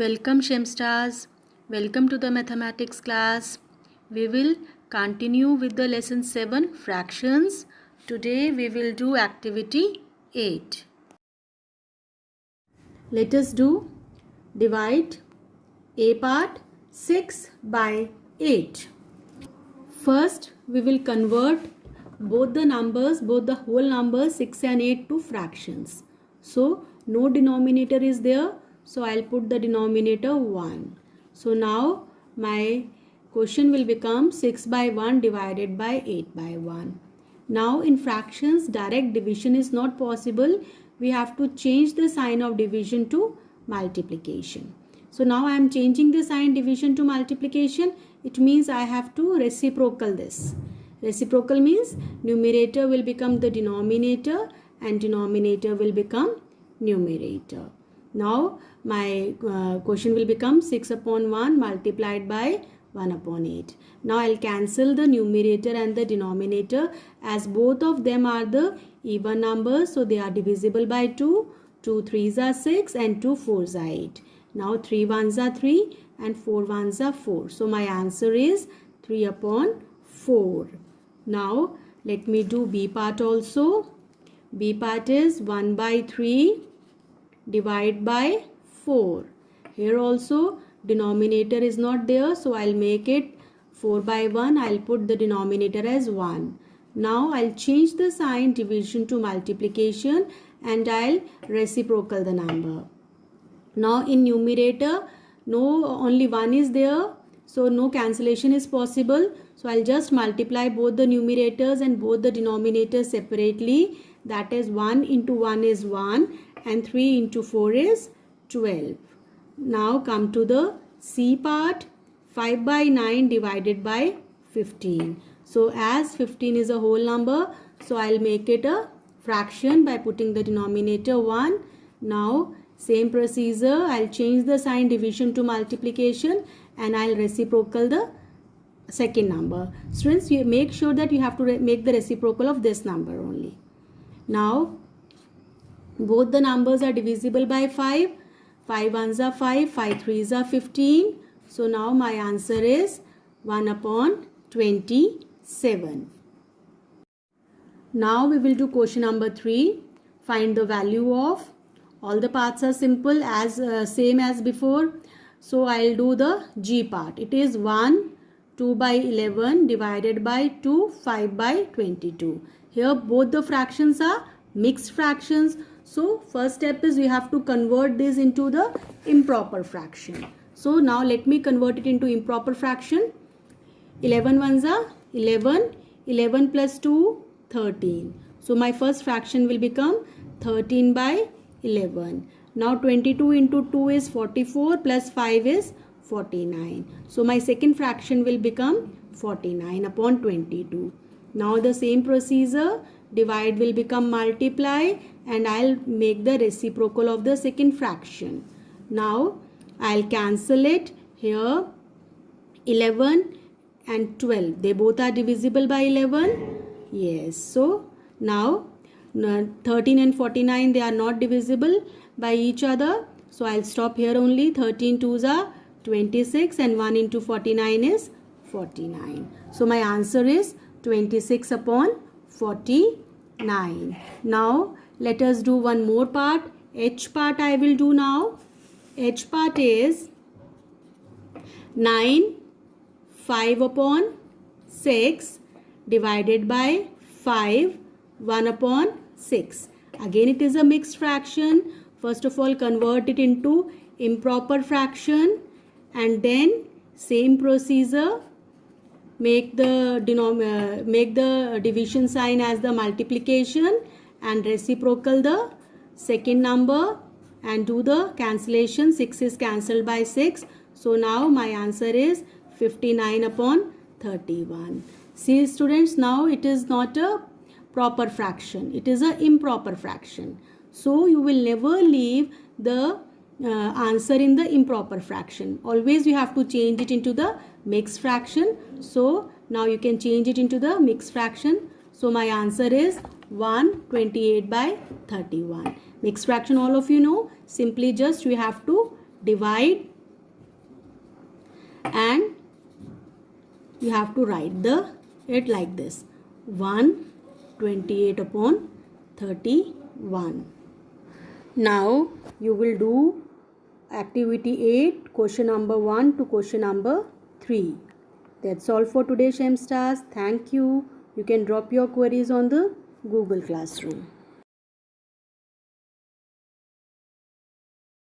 Welcome Shemstars. Welcome to the mathematics class. We will continue with the lesson 7 fractions. Today we will do activity 8. Let us do divide A part 6 by 8. First we will convert both the whole numbers 6 and 8 to fractions. So no denominator is there. So I'll put the denominator 1. So now my question will become 6 by 1 divided by 8 by 1. Now in fractions direct division is not possible. We have to change the sign of division to multiplication. So now I am changing the sign division to multiplication. It means I have to reciprocal this. Reciprocal means numerator will become the denominator and denominator will become numerator. Now my question will become 6 upon 1 multiplied by 1 upon 8. Now I'll cancel the numerator and the denominator as both of them are the even numbers. So they are divisible by 2. 2 3s are 6 and 2 4s are 8. Now 3 1s are 3 and 4 1s are 4. So my answer is 3 upon 4. Now let me do B part also. B part is 1 by 3 divide by 4. Here also denominator is not there, so I'll make it 4 by 1. I'll put the denominator as 1. Now I'll change the sign division to multiplication and I'll reciprocal the number. Now in numerator only 1 is there, so no cancellation is possible. So I'll just multiply both the numerators and both the denominators separately. That is 1 into 1 is 1 and 3 into 4 is 12. Now come to the C part. 5 by 9 divided by 15. So as 15 is a whole number, so I'll make it a fraction by putting the denominator 1. Now same procedure, I'll change the sign division to multiplication and I'll reciprocal the second number. Students, you make sure that you have to make the reciprocal of this number only. Now both the numbers are divisible by 5. 5 1s are 5, 5 3s are 15. So now my answer is 1 upon 27. Now we will do question number 3. Find the value of. All the parts are simple as same as before. So I'll do the G part. It is 1 2 by 11 divided by 2 5 by 22. Here both the fractions are mixed fractions. So first step is we have to convert this into the improper fraction. So now let me convert it into improper fraction. 11 ones are 11. 11 plus 2, 13. So my first fraction will become 13 by 11. Now 22 into 2 is 44 plus 5 is 49. So my second fraction will become 49 upon 22. Now the same procedure, divide will become multiply and I'll make the reciprocal of the second fraction. Now I'll cancel it. Here 11 and 12, they both are divisible by 11. Yes, so now 13 and 49, they are not divisible by each other. So I'll stop here only. 13 2s are 26 and 1 into 49 is 49. So my answer is 26 upon 49. Now let us do one more part. H part I will do now. H part is 9 5 upon 6 divided by 5 1 upon 6. Again it is a mixed fraction. First of all convert it into improper fraction and then same procedure, make the division sign as the multiplication and reciprocal the second number and do the cancellation. 6 is cancelled by 6. So now my answer is 59 upon 31. See students, now it is not a proper fraction. It is an improper fraction. So you will never leave the answer in the improper fraction. Always you have to change it into the mixed fraction. So now you can change it into the mixed fraction. So my answer is 128 by 31. Mixed fraction all of you know. Simply just we have to divide and you have to write it like this: 128 upon 31. Now you will do activity 8, question number 1 to question number 3. That's all for today, Shem Stars. Thank you. You can drop your queries on the Google Classroom.